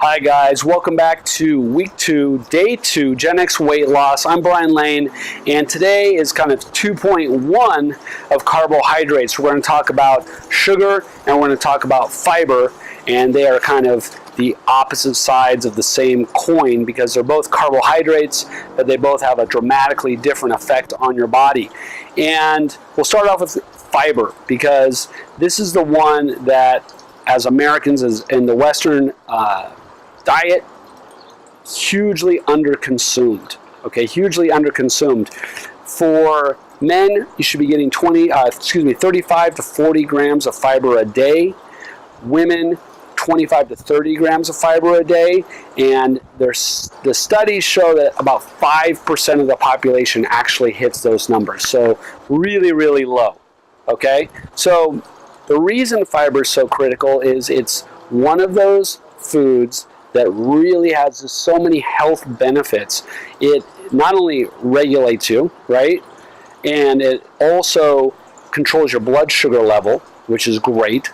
Hi guys, welcome back to week 2, day 2, Gen X weight loss. I'm Brian Lane, and today is kind of 2.1 of carbohydrates. We're going to talk about sugar and we're going to talk about fiber, and they are kind of the opposite sides of the same coin because they're both carbohydrates, but they both have a dramatically different effect on your body. And we'll start off with fiber because this is the one that, as Americans, is in the Western diet, hugely underconsumed. Okay, hugely underconsumed. For men, you should be getting 35 to 40 grams of fiber a day. Women, 25 to 30 grams of fiber a day. And the studies show that about 5% of the population actually hits those numbers. So really, really low. Okay, so the reason fiber is so critical is it's one of those foods that really has so many health benefits. It not only regulates you, right? And it also controls your blood sugar level, which is great.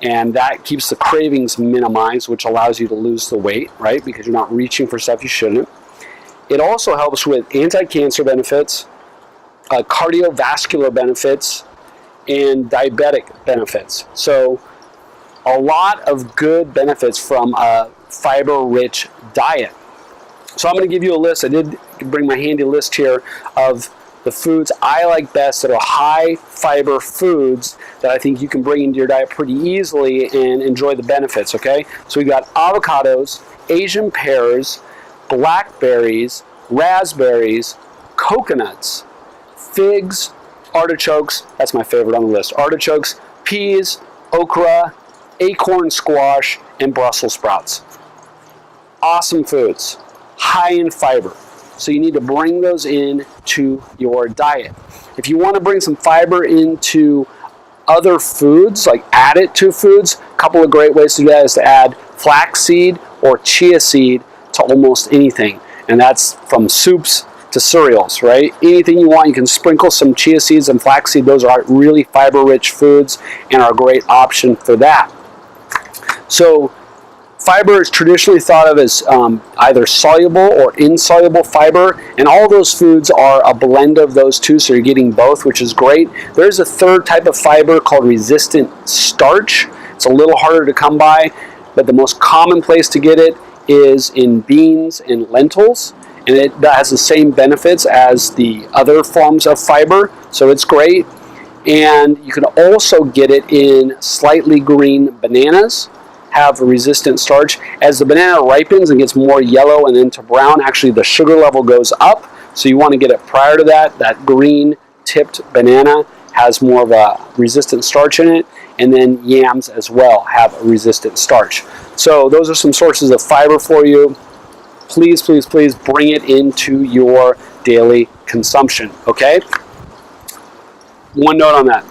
And that keeps the cravings minimized, which allows you to lose the weight, right? Because you're not reaching for stuff you shouldn't. It also helps with anti-cancer benefits, cardiovascular benefits, and diabetic benefits. So a lot of good benefits from a fiber-rich diet. So I'm going to give you a list. I did bring my handy list here of the foods I like best that are high fiber foods that I think you can bring into your diet pretty easily and enjoy the benefits, okay? So we've got avocados, Asian pears, blackberries, raspberries, coconuts, figs, artichokes, that's my favorite on the list, artichokes, peas, okra, acorn squash, and Brussels sprouts. Awesome foods, high in fiber. So you need to bring those in to your diet. If you want to bring some fiber into other foods, like add it to foods, a couple of great ways to do that is to add flaxseed or chia seed to almost anything. And that's from soups to cereals, right? Anything you want, you can sprinkle some chia seeds and flaxseed. Those are really fiber-rich foods and are a great option for that. So fiber is traditionally thought of as either soluble or insoluble fiber, and all those foods are a blend of those two, so you're getting both, which is great. There's a third type of fiber called resistant starch. It's a little harder to come by, but the most common place to get it is in beans and lentils, and that has the same benefits as the other forms of fiber, so it's great. And you can also get it in slightly green bananas, have a resistant starch. As the banana ripens and gets more yellow and into brown, actually the sugar level goes up, so you want to get it prior to that. That green tipped banana has more of a resistant starch in it, and then yams as well have a resistant starch. So those are some sources of fiber for you. Please, please, please bring it into your daily consumption, okay? One note on that,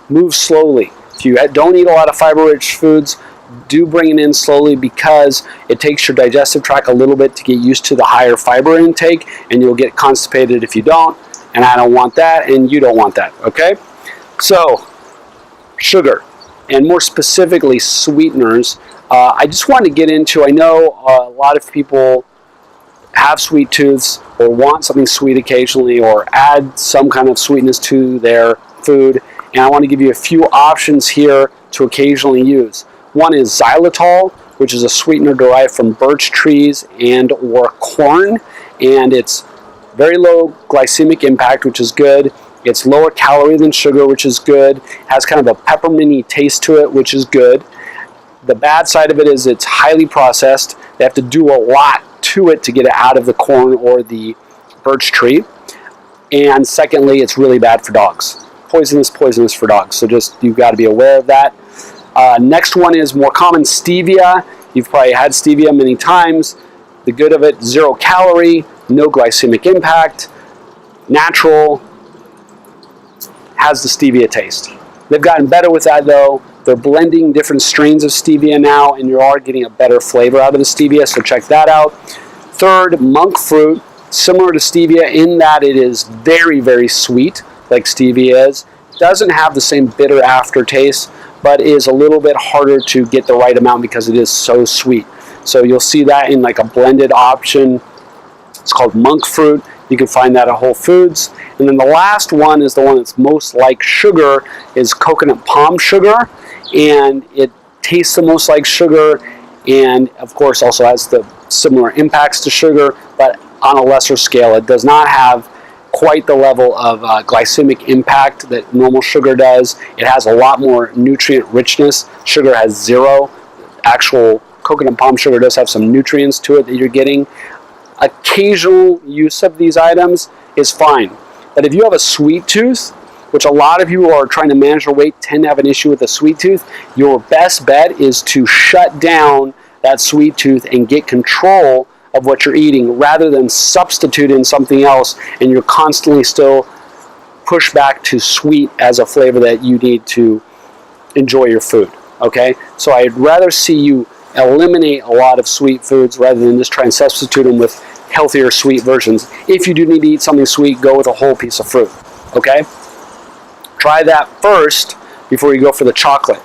move slowly. If you don't eat a lot of fiber-rich foods, do bring it in slowly because it takes your digestive tract a little bit to get used to the higher fiber intake, and you'll get constipated if you don't, and I don't want that, and you don't want that, okay? So, sugar, and more specifically sweeteners. I just want to get into, I know a lot of people have sweet tooths or want something sweet occasionally or add some kind of sweetness to their food, and I want to give you a few options here to occasionally use. One is xylitol, which is a sweetener derived from birch trees and or corn, and it's very low glycemic impact, which is good. It's lower calorie than sugar, which is good. Has kind of a pepperminty taste to it, which is good. The bad side of it is it's highly processed. They have to do a lot to it to get it out of the corn or the birch tree. And secondly, it's really bad for dogs. Poisonous for dogs. So just, you've got to be aware of that. Next one is more common, stevia. You've probably had stevia many times. The good of it, 0 calorie, no glycemic impact, natural, has the stevia taste. They've gotten better with that though. They're blending different strains of stevia now, and you are getting a better flavor out of the stevia, so check that out. Third, monk fruit, similar to stevia in that it is very, very sweet, like stevia is. Doesn't have the same bitter aftertaste, but is a little bit harder to get the right amount because it is so sweet. So you'll see that in like a blended option. It's called monk fruit. You can find that at Whole Foods. And then the last one is the one that's most like sugar, is coconut palm sugar. And it tastes the most like sugar, and of course also has the similar impacts to sugar, but on a lesser scale. It does not have quite the level of glycemic impact that normal sugar does. It has a lot more nutrient richness. Sugar has zero. Actual coconut palm sugar does have some nutrients to it that you're getting. Occasional use of these items is fine, but if you have a sweet tooth, which a lot of you who are trying to manage their weight tend to have an issue with a sweet tooth, your best bet is to shut down that sweet tooth and get control of what you're eating, rather than substitute in something else and you're constantly still pushed back to sweet as a flavor that you need to enjoy your food. Okay, so I'd rather see you eliminate a lot of sweet foods rather than just try and substitute them with healthier sweet versions. If you do need to eat something sweet, go with a whole piece of fruit. Okay, try that first before you go for the chocolate,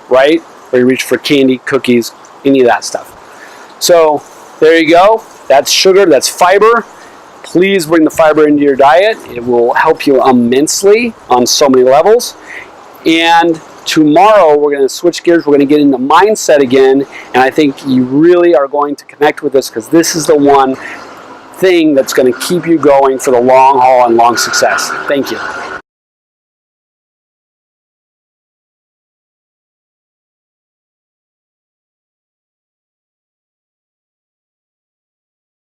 right? Or you reach for candy, cookies, any of that stuff. So there you go. That's sugar, that's fiber. Please bring the fiber into your diet. It will help you immensely on so many levels. And tomorrow we're going to switch gears. We're going to get into mindset again. And I think you really are going to connect with this, because this is the one thing that's going to keep you going for the long haul and long success. Thank you.